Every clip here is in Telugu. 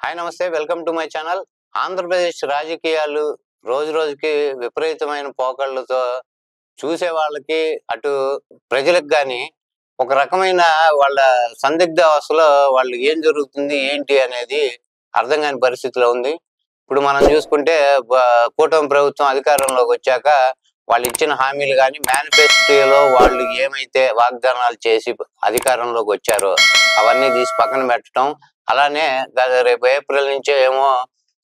హాయ్ నమస్తే, welcome to my channel. Andhra Pradesh రాజకీయాలు రోజు రోజుకి విపరీతమైన పోకళ్ళతో చూసే వాళ్ళకి, అటు ప్రజలకు గాని ఒక రకమైన వాళ్ళ సందిగ్ధ అవస్థలో వాళ్ళు ఏం జరుగుతుంది, ఏంటి అనేది అర్థం కాని పరిస్థితిలో ఉంది. ఇప్పుడు మనం చూసుకుంటే కూటమి ప్రభుత్వం అధికారంలోకి వచ్చాక వాళ్ళు ఇచ్చిన హామీలు గాని, మేనిఫెస్టోలో వాళ్ళు ఏమైతే వాగ్దానాలు చేసి అధికారంలోకి వచ్చారో అవన్నీ తీసి పక్కన పెట్టడం. అలానే రేపు ఏప్రిల్ నుంచే ఏమో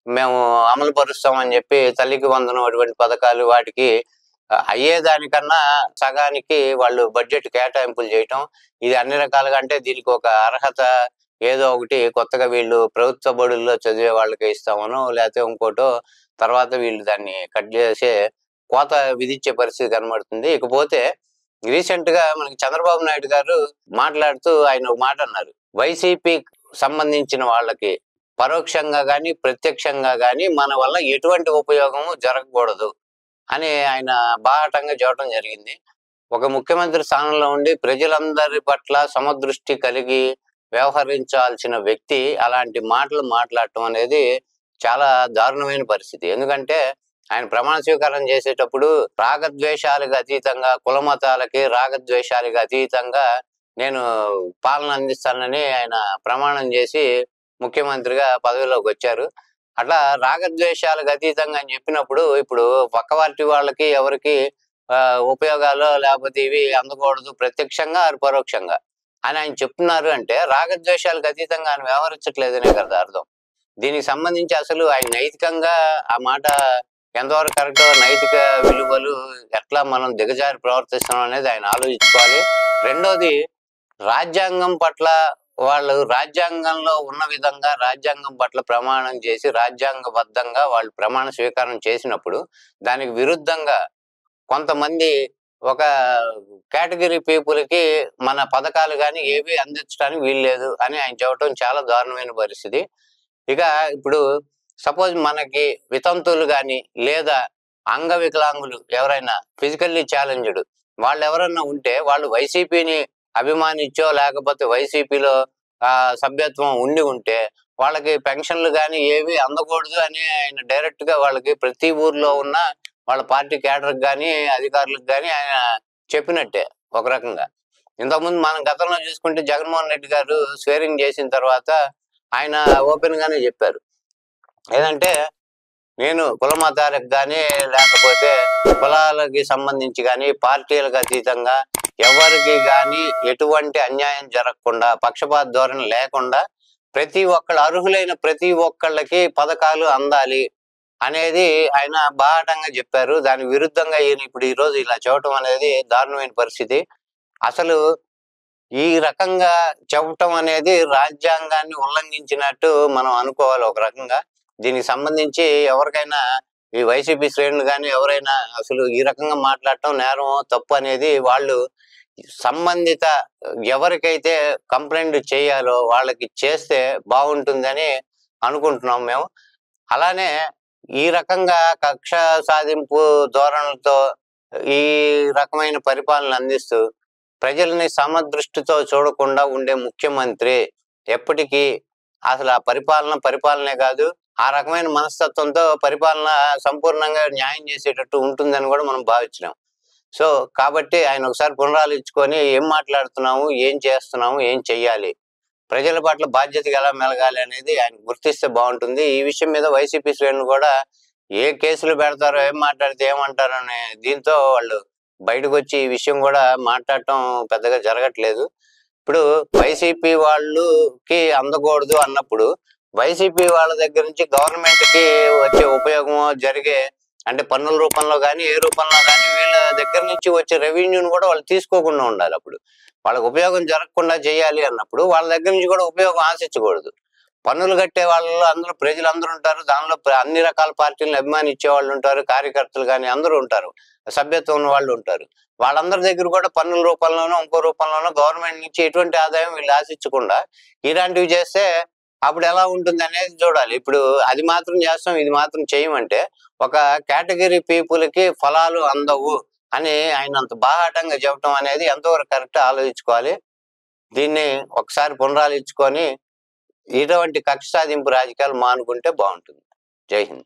మేము అమలు పరుస్తామని చెప్పి తల్లికి వందనం అటువంటి పథకాలు వాటికి అయ్యేదానికన్నా సగానికి వాళ్ళు బడ్జెట్ కేటాయింపులు చేయటం. ఇది అన్ని రకాలుగా అంటే దీనికి ఒక అర్హత ఏదో ఒకటి కొత్తగా వీళ్ళు ప్రభుత్వ బడుల్లో చదివే వాళ్ళకి ఇస్తామనో, లేకపోతే ఇంకోటో తర్వాత వీళ్ళు దాన్ని కట్ చేసే కోత విధించే పరిస్థితి కనబడుతుంది. ఇకపోతే రీసెంట్ గా మనకి చంద్రబాబు నాయుడు గారు మాట్లాడుతూ ఆయన ఒక మాట అన్నారు. వైసీపీ సంబంధించిన వాళ్ళకి పరోక్షంగా గాని ప్రత్యక్షంగా గాని మన వల్ల ఎటువంటి ఉపయోగము జరగకూడదు అని ఆయన బాహాటంగా చెప్పడం జరిగింది. ఒక ముఖ్యమంత్రి స్థానంలో ఉండి ప్రజలందరి పట్ల సమదృష్టి కలిగి వ్యవహరించాల్సిన వ్యక్తి అలాంటి మాటలు మాట్లాడటం అనేది చాలా దారుణమైన పరిస్థితి. ఎందుకంటే ఆయన ప్రమాణ స్వీకారం చేసేటప్పుడు రాగద్వేషాలకు అతీతంగా, కులమతాలకి రాగద్వేషాలకు అతీతంగా నేను పాలన అందిస్తానని ఆయన ప్రమాణం చేసి ముఖ్యమంత్రిగా పదవిలోకి వచ్చారు. అట్లా రాగద్వేషాలకు అతీతంగా అని చెప్పినప్పుడు ఇప్పుడు పక్క పార్టీ వాళ్ళకి ఎవరికి ఉపయోగాలు లేకపోతే ఇవి అందకూడదు ప్రత్యక్షంగా పరోక్షంగా అని ఆయన చెప్తున్నారు అంటే రాగద్వేషాలకు అతీతంగా ఆయన వ్యవహరించట్లేదనే కదా అర్థం. దీనికి సంబంధించి అసలు ఆయన నైతికంగా ఆ మాట ఎంతవరకు కరెక్ట్, నైతిక విలువలు ఎట్లా మనం దిగజారి ప్రవర్తిస్తున్నాం అనేది ఆయన ఆలోచించుకోవాలి. రెండోది, రాజ్యాంగం పట్ల వాళ్ళు రాజ్యాంగంలో ఉన్న విధంగా రాజ్యాంగం పట్ల ప్రమాణం చేసి రాజ్యాంగబద్ధంగా వాళ్ళు ప్రమాణ స్వీకారం చేసినప్పుడు దానికి విరుద్ధంగా కొంతమంది ఒక కేటగిరీ పీపుల్కి మన పథకాలు కానీ ఏవి అందించడానికి వీల్లేదు అని ఆయన చెప్పడం చాలా దారుణమైన పరిస్థితి. ఇక ఇప్పుడు సపోజ్ మనకి వితంతువులు కానీ లేదా అంగవికలాంగులు ఎవరైనా ఫిజికల్లీ ఛాలెంజ్డ్ వాళ్ళు ఎవరన్నా ఉంటే వాళ్ళు వైసీపీని అభిమానించో లేకపోతే వైసీపీలో సభ్యత్వం ఉండి ఉంటే వాళ్ళకి పెన్షన్లు కానీ ఏవి అందకూడదు అని ఆయన డైరెక్ట్ గా వాళ్ళకి ప్రతి ఊర్లో ఉన్న వాళ్ళ పార్టీ కేడర్కి కానీ అధికారులకు కానీ ఆయన చెప్పినట్టే ఒక రకంగా. ఇంతకుముందు మనం గతంలో చూసుకుంటే జగన్మోహన్ రెడ్డి గారు స్వేరింగ్ చేసిన తర్వాత ఆయన ఓపెన్ గానే చెప్పారు ఏదంటే, నేను కుల మతాలకు కానీ లేకపోతే కులాలకి సంబంధించి కానీ పార్టీలకు అతీతంగా ఎవరికి కానీ ఎటువంటి అన్యాయం జరగకుండా పక్షపాత ధోరణి లేకుండా ప్రతి ఒక్కళ్ళు అర్హులైన ప్రతి ఒక్కళ్ళకి పథకాలు అందాలి అనేది ఆయన బాహాటంగా చెప్పారు. దాని విరుద్ధంగా ఈయన ఇప్పుడు ఈ రోజు ఇలా చెప్పటం అనేది దారుణమైన పరిస్థితి. అసలు ఈ రకంగా చెప్పటం అనేది రాజ్యాంగాన్ని ఉల్లంఘించినట్టు మనం అనుకోవాలి ఒక రకంగా. దీనికి సంబంధించి ఎవరికైనా ఈ వైసీపీ శ్రేణులు కానీ ఎవరైనా అసలు ఈ రకంగా మాట్లాడటం నేరం తప్పు అనేది వాళ్ళు సంబంధిత ఎవరికైతే కంప్లైంట్ చేయాలో వాళ్ళకి చేస్తే బాగుంటుందని అనుకుంటున్నాం మేము. అలానే ఈ రకంగా కక్ష సాధింపు ధోరణులతో ఈ రకమైన పరిపాలన అందిస్తూ ప్రజల్ని సమదృష్టితో చూడకుండా ఉండే ముఖ్యమంత్రి ఎప్పటికీ అసలు ఆ పరిపాలనే కాదు, ఆ రకమైన మనస్తత్వంతో పరిపాలన సంపూర్ణంగా న్యాయం చేసేటట్టు ఉంటుందని కూడా మనం భావించినాం. సో కాబట్టి ఆయన ఒకసారి పునరాలోచించుకొని ఏం మాట్లాడుతున్నాము, ఏం చేస్తున్నాము, ఏం చెయ్యాలి, ప్రజల పట్ల బాధ్యతగా ఎలా మెలగాలి అనేది ఆయన గుర్తిస్తే బాగుంటుంది. ఈ విషయం మీద వైసీపీ శ్రేణులు కూడా ఏ కేసులు పెడతారో, ఏం మాట్లాడితే ఏమంటారో అనే దీంతో వాళ్ళు బయటకు వచ్చి ఈ విషయం కూడా మాట్లాడటం పెద్దగా జరగట్లేదు. ఇప్పుడు వైసీపీ వాళ్ళకి అందకూడదు అన్నప్పుడు వైసీపీ వాళ్ళ దగ్గర నుంచి గవర్నమెంట్ కి వచ్చే ఉపయోగం జరిగే అంటే పన్నుల రూపంలో కానీ ఏ రూపంలో కానీ వీళ్ళ దగ్గర నుంచి వచ్చే రెవెన్యూని కూడా వాళ్ళు తీసుకోకుండా ఉండాలి. అప్పుడు వాళ్ళకి ఉపయోగం జరగకుండా చేయాలి అన్నప్పుడు వాళ్ళ దగ్గర నుంచి కూడా ఉపయోగం ఆశించకూడదు. పన్నులు కట్టే వాళ్ళలో అందరూ ప్రజలందరూ ఉంటారు, దానిలో అన్ని రకాల పార్టీలను అభిమానించే వాళ్ళు ఉంటారు, కార్యకర్తలు కానీ అందరూ ఉంటారు, సభ్యత్వం ఉన్న వాళ్ళు ఉంటారు. వాళ్ళందరి దగ్గర కూడా పన్నుల రూపంలోనో ఇంకో రూపంలోనో గవర్నమెంట్ నుంచి ఎటువంటి ఆదాయం వీళ్ళు ఆశించకుండా ఇలాంటివి చేస్తే అప్పుడు ఎలా ఉంటుంది అనేది చూడాలి. ఇప్పుడు అది మాత్రం చేస్తాం ఇది మాత్రం చేయమంటే ఒక కేటగిరీ పీపుల్ కి ఫలాలు అందవు అని ఆయన అంత బాహాటంగా చెప్పడం అనేది ఎంతవరకు కరెక్ట్ ఆలోచించుకోవాలి. దీన్ని ఒకసారి పునరాలోచించుకొని ఇటువంటి కక్ష సాధింపు రాజకీయాలు మానుకుంటే బాగుంటుంది. జై హింద్.